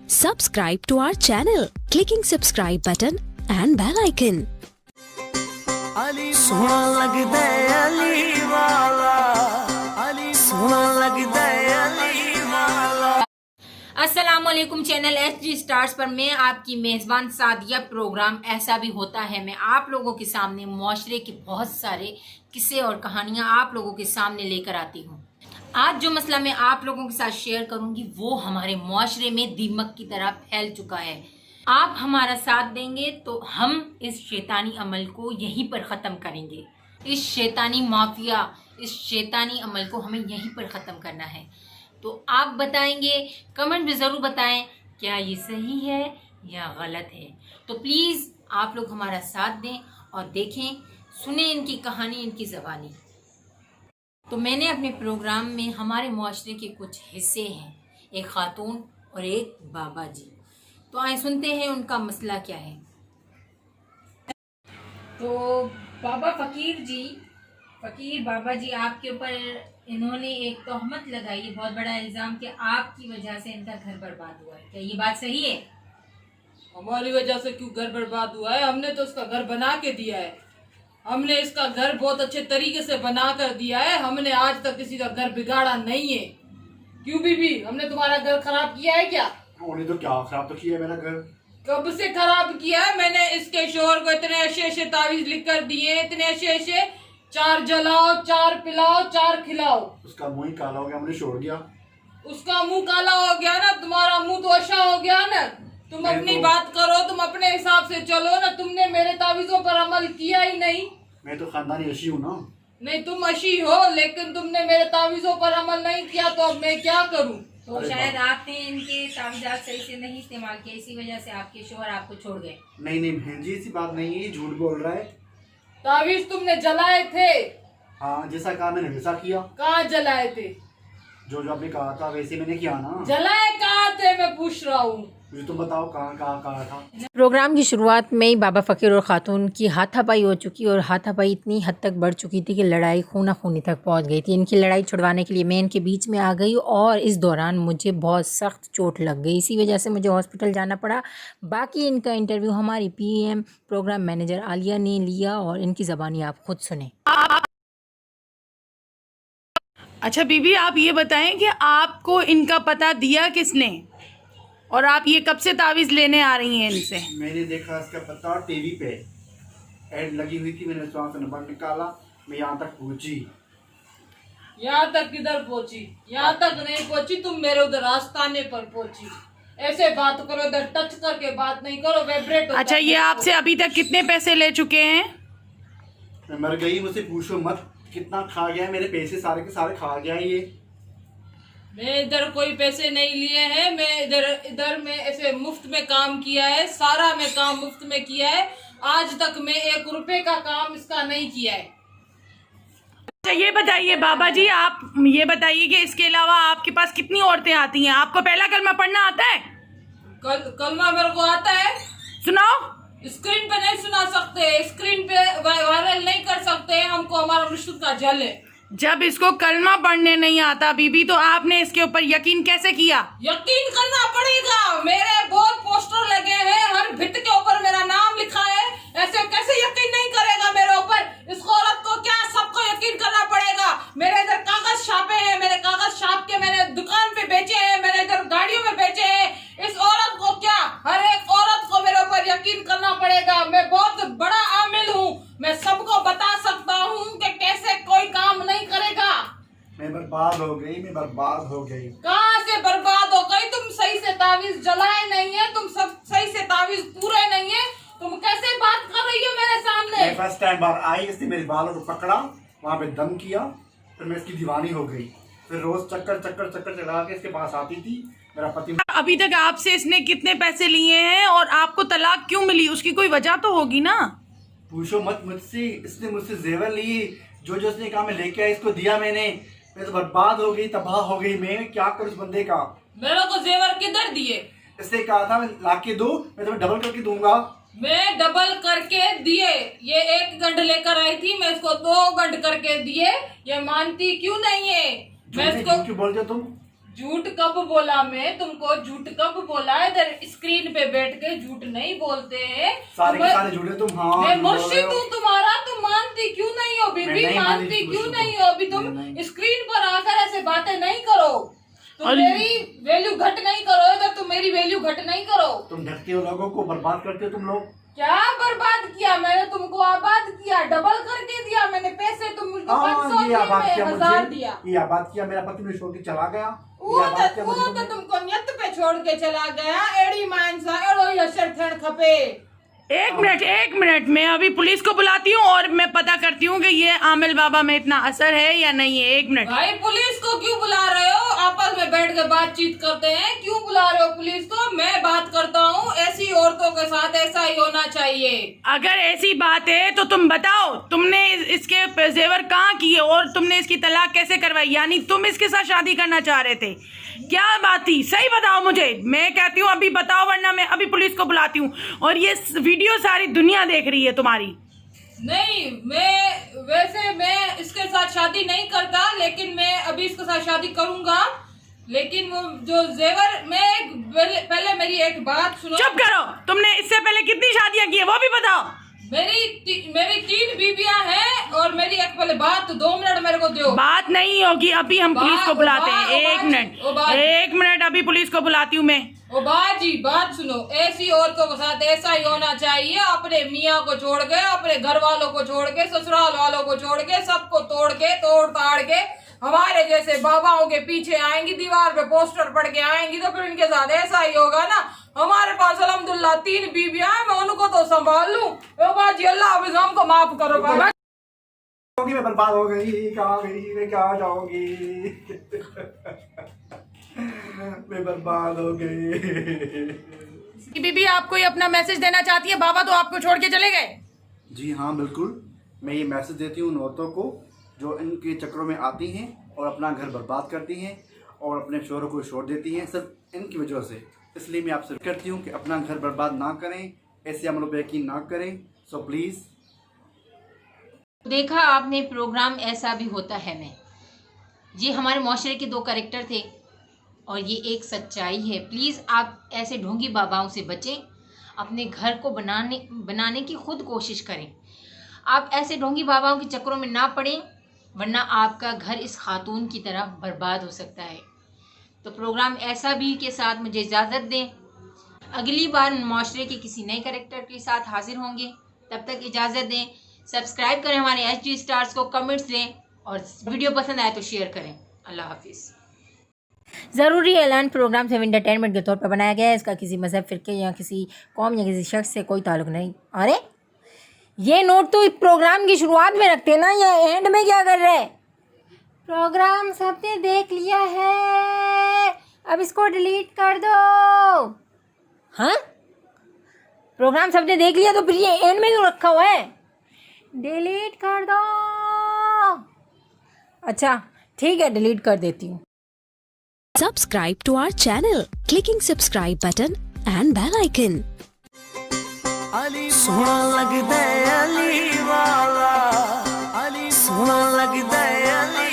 Subscribe to our channel, clicking subscribe button and bell icon. सोना लगदा अली वाला, अली सोना लगदा अली वाला। अस्सलामुअलैकुम। चैनल एचडी स्टार्स पर मैं आपकी मेज़बान सादिया। प्रोग्राम ऐसा भी होता है, मैं आप लोगों के सामने मुआशरे के बहुत सारे किस्से और कहानियां आप लोगों के सामने लेकर आती हूं। आज जो मसला मैं आप लोगों के साथ शेयर करूंगी वो हमारे मुआशरे में दीमक की तरह फैल चुका है। आप हमारा साथ देंगे तो हम इस शैतानी अमल को यहीं पर ख़त्म करेंगे। इस शैतानी माफिया, इस शैतानी अमल को हमें यहीं पर ख़त्म करना है। तो आप बताएंगे, कमेंट में ज़रूर बताएं क्या ये सही है या गलत है। तो प्लीज़ आप लोग हमारा साथ दें और देखें, सुने इनकी कहानी, इनकी ज़बानी। तो मैंने अपने प्रोग्राम में हमारे मुआशरे के कुछ हिस्से हैं, एक खातून और एक बाबा जी। तो आए सुनते हैं उनका मसला क्या है। तो बाबा फकीर बाबा जी, आपके ऊपर इन्होंने एक तोहमत लगाई है, बहुत बड़ा इल्जाम, कि आपकी वजह से इनका घर बर्बाद हुआ है। क्या ये बात सही है? हमारी वजह से क्यों घर बर्बाद हुआ है? हमने तो उसका घर बना के दिया है। हमने इसका घर बहुत अच्छे तरीके से बना कर दिया है। हमने आज तक किसी का घर बिगाड़ा नहीं है। क्यों बीबी, हमने तुम्हारा घर खराब किया है क्या? उन्हें तो क्या खराब तो किया है मेरा घर। कब से खराब किया है? मैंने इसके शोहर को इतने अच्छे तावीज लिख कर दिए, इतने अच्छे 4 जलाओ, 4 पिलाओ, 4 खिलाओ। उसका मुंह ही काला हो गया, मुझे छोड़ गया। उसका मुंह काला हो गया ना, तुम्हारा मुंह तो अच्छा हो गया ना। तुम अपनी बात करो, तुम अपने हिसाब से चलो ना। तुमने मेरे तावीजों पर अमल किया ही नहीं। मैं तो खानदानी अशी हूँ ना। नहीं, तुम अशी हो, लेकिन तुमने मेरे तावीजों पर अमल नहीं किया, तो अब मैं क्या करूं? तो शायद आपने इनके तावीज़ात सही से नहीं इस्तेमाल किए, इसी वजह से आपके शोहर आपको छोड़ गए। नहीं बहन जी, ऐसी बात नहीं है, झूठ बोल रहा है। तावीज तुमने जलाए थे? हाँ, जैसा कहा मैंने वैसा किया। कहाँ जलाए थे? जो जो आपने कहा था वैसे मैंने किया ना। जलाए कहाँ थे मैं पूछ रहा हूँ। मुझे तुम बताओ कहाँ था। प्रोग्राम की शुरुआत में ही बाबा फ़कीर और ख़ातून की हाथापाई हो चुकी, और हाथापाई इतनी हद तक बढ़ चुकी थी कि लड़ाई खूना खूनी तक पहुंच गई थी। इनकी लड़ाई छुड़वाने के लिए मैं इनके बीच में आ गई और इस दौरान मुझे बहुत सख्त चोट लग गई। इसी वजह से मुझे हॉस्पिटल जाना पड़ा। बाकी इनका इंटरव्यू हमारी पीएम प्रोग्राम मैनेजर आलिया ने लिया और इनकी ज़बानी आप खुद सुने। अच्छा बीबी, आप ये बताएं कि आपको इनका पता दिया किसने, और आप ये कब से तावीज़ लेने आ रही हैं इनसे? मैंने देखा इसका पता टीवी पे एड लगी हुई थी, मैंने वहाँ से नंबर निकाला, मैं यहाँ तक पहुँची। यहाँ तक किधर पहुँची? यहाँ तक नहीं पहुँची, तुम मेरे उधर आस्थाने पर पहुँची। ऐसे बात करो, इधर टच करके बात नहीं करो, वाइब्रेट। अच्छा, ये आपसे अभी तक कितने पैसे ले चुके हैं? मैं मर गई, मुझसे पूछो मत। कितना खा गया है, मेरे पैसे सारे के सारे खा गया है ये। मैं इधर कोई पैसे नहीं लिए हैं। मैं इधर में ऐसे मुफ्त में काम किया है, सारा मैं काम मुफ्त में किया है। आज तक मैं 1 रुपए का काम इसका नहीं किया है। अच्छा ये बताइए बाबा जी, आप ये बताइए कि इसके अलावा आपके पास कितनी औरतें आती हैं? आपको पहला कलमा पढ़ना आता है? कलमा मेरे को आता है। सुनाओ। स्क्रीन पे नहीं सुना सकते, स्क्रीन पे वायरल नहीं कर सकते, हमको हमारा रिश्ते का जल है। जब इसको कलमा पढ़ने नहीं आता बीबी, तो आपने इसके ऊपर यकीन कैसे किया? यकीन करना पड़ेगा। मेरे बहुत पोस्टर लगे हैं, हर भित्त के ऊपर मेरा नाम लिखा है। ऐसे कैसे यकीन नहीं करेगा मेरे ऊपर? इस औरत को क्या सबको यकीन करना पड़ेगा? मेरे इधर कागज छापे हैं, मेरे कागज छाप के मैंने दुकान पे बेचे हैं, मेरे इधर गाड़ियों में बेचे हैं। इस औरत को क्या, हर एक औरत को मेरे ऊपर यकीन करना पड़ेगा। मैं बहुत बड़ा आमिल हूँ, मैं सबको बता सकता हूँ कि कैसे कोई काम नहीं करेगा। मैं बर्बाद हो गई। कहाँ से बर्बाद हो गई? तुम सही से तावीज जलाए नहीं है, तुम सब सही से तावीज पूरे नहीं है। तुम कैसे बात कर रही हो मेरे सामने? फर्स्ट टाइम बार आई, इसने मेरे बालों को पकड़ा, वहाँ पे दम किया, फिर मैं इसकी दीवानी हो गई। फिर रोज चक्कर चला के इसके पास आती थी मेरा पति। अभी तक आपसे इसने कितने पैसे लिए हैं, और आपको तलाक क्यों मिली? उसकी कोई वजह तो होगी ना। पूछो मत मुझसे, इसने मुझसे जेवर लिए, जो इसने कहा मैं लेके आया, इसको दिया मैंने। मैं तो बर्बाद हो गई, तबाह हो गई। मैं क्या करूँ इस बंदे का? मेरे को जेवर किधर दिए? इसने कहा था मैं लाके दो, मैं तुम्हें डबल करके दूंगा। मैं डबल करके दिए। ये 1 गंढ लेकर आई थी, मैं इसको 2 गंढ करके दिए। ये मानती क्यों नहीं है? मैं इसको क्यों बोलते हो तुम? झूठ कब बोला? मैं तुमको झूठ कब बोला? इधर स्क्रीन पे बैठ के झूठ नहीं बोलते हैं। सारे के सारे झूठे तुम। हाँ मैं झूठ बोल रहे मुर्शिद हो। हूँ तुम्हारा, तुम मानती क्यों नहीं हो बीबी? नहीं मानती क्यों नहीं हो? अभी तुम नहीं। स्क्रीन पर आकर ऐसे बातें नहीं करो, तुम और- मेरी वैल्यू घट नहीं करो इधर, तुम मेरी वैल्यू घट नहीं करो। तुम ढकते हो लोगों को, बर्बाद करते हो तुम लोग। क्या बर्बाद किया मैंने? तुमको आबाद किया, डबल करके दिया मैंने पैसे। तुम मुझको 500 ये दिए, आबाद मैं किया 1000 मुझे, दिया। ये आबाद किया। मेरा पति ने छोड़ के चला गया। वो ये आबाद किया तो मुझे तुमने। तुमको नियत पे छोड़ के चला गया। एड़ी मानसा एड़ो यशर थेण खपे। एक मिनट, मैं अभी पुलिस को बुलाती हूँ और मैं पता करती हूँ कि ये आमिल बाबा में इतना असर है या नहीं है। 1 मिनट। भाई पुलिस को क्यों बुला रहे हो? आपस में बैठ के बातचीत करते हैं, क्यों बुला रहे हो पुलिस को? मैं बात करता हूँ, ऐसी औरतों के साथ ऐसा ही होना चाहिए। अगर ऐसी बात है तो तुम बताओ, तुमने इसके जेवर कहाँ किए और तुमने इसकी तलाक कैसे करवाई? यानी तुम इसके साथ शादी करना चाह रहे थे, क्या बात थी? सही बताओ मुझे। मैं कहती हूँ अभी बताओ, वरना मैं अभी पुलिस को बुलाती हूँ। और ये वीडियो सारी दुनिया देख रही है तुम्हारी। नहीं, मैं इसके साथ शादी नहीं करता, लेकिन मैं अभी इसके साथ शादी करूंगा। लेकिन वो जो जेवर, पहले मेरी एक बात सुनो। चुप करो। तुमने इससे पहले कितनी शादियां की है वो भी बताओ। मेरी 3 बीबियां हैं और मेरी एक पहले बात 2 मिनट मेरे को दो। बात नहीं होगी, अभी हम पुलिस को बुलाते हैं। ओ बात। एक मिनट, अभी पुलिस को बुलाती हूँ मैं। ओ बाजी, बात सुनो। ऐसी औरतों के साथ ऐसा ही होना चाहिए। अपने मियाँ को छोड़ के, अपने घर वालों को छोड़ के, ससुराल वालों को छोड़ के, सबको तोड़ ताड़ के हमारे जैसे बाबाओं के पीछे आएंगी, दीवार पे पोस्टर पड़ के आएंगी, तो फिर इनके साथ ऐसा ही होगा ना। हमारे पास अल्हम्दुलिल्लाह 3 बीबियां हैं, मैं उनको तो संभाल लूं। ओ बाजी, अल्लाह हाफिज़, हमको माफ करो। मैं बर्बाद हो गई, कहाँ गई, मैं कहाँ जाऊंगी? मैं बर्बाद हो गई। बीबी आपको ये अपना मैसेज देना चाहती है? बाबा तो आपको छोड़ के चले गए। जी हाँ बिल्कुल, मैं ये मैसेज देती हूँ उन औरतों को जो इनके चक्रों में आती हैं और अपना घर बर्बाद करती हैं और अपने शोहरों को छोड़ देती हैं, सिर्फ इनकी वजह से। इसलिए मैं आपसे करती हूँ कि अपना घर बर्बाद ना करें, ऐसे अमलों पर यकीन ना करें। So please. देखा आपने, प्रोग्राम ऐसा भी होता है। मैं ये हमारे माशरे के 2 कैरेक्टर थे और ये एक सच्चाई है। प्लीज़ आप ऐसे ढोंगी बाबाओं से बचें, अपने घर को बनाने की खुद कोशिश करें। आप ऐसे ढोंगी बाबाओं के चक्करों में ना पड़ें, वरना आपका घर इस खातून की तरह बर्बाद हो सकता है। तो प्रोग्राम ऐसा भी के साथ मुझे इजाज़त दें। अगली बार माशरे के किसी नए कैरेक्टर के साथ हाजिर होंगे, तब तक इजाज़त दें। सब्सक्राइब करें हमारे HD स्टार्स को, कमेंट्स दें और वीडियो पसंद आए तो शेयर करें। अल्लाह हाफिज़। ज़रूरी ऐलान प्रोग्राम सिर्फ एंटरटेनमेंट के तौर पर बनाया गया है। इसका किसी मज़हब, फ़िरके या किसी कौम या किसी शख्स से कोई ताल्लुक़ नहीं। अरे ये नोट तो इस प्रोग्राम की शुरुआत में रखते ना, या एंड में क्या कर रहे? प्रोग्राम सबने देख लिया है, अब इसको डिलीट कर दो। हाँ, प्रोग्राम सबने देख लिया तो फिर ये एंड में क्यों रखा हुआ है? डिलीट कर दो। अच्छा ठीक है, डिलीट कर देती हूँ। Subscribe to our channel, clicking subscribe button and bell icon. सोना लगदा है अली वाला, सोना लगदा है अली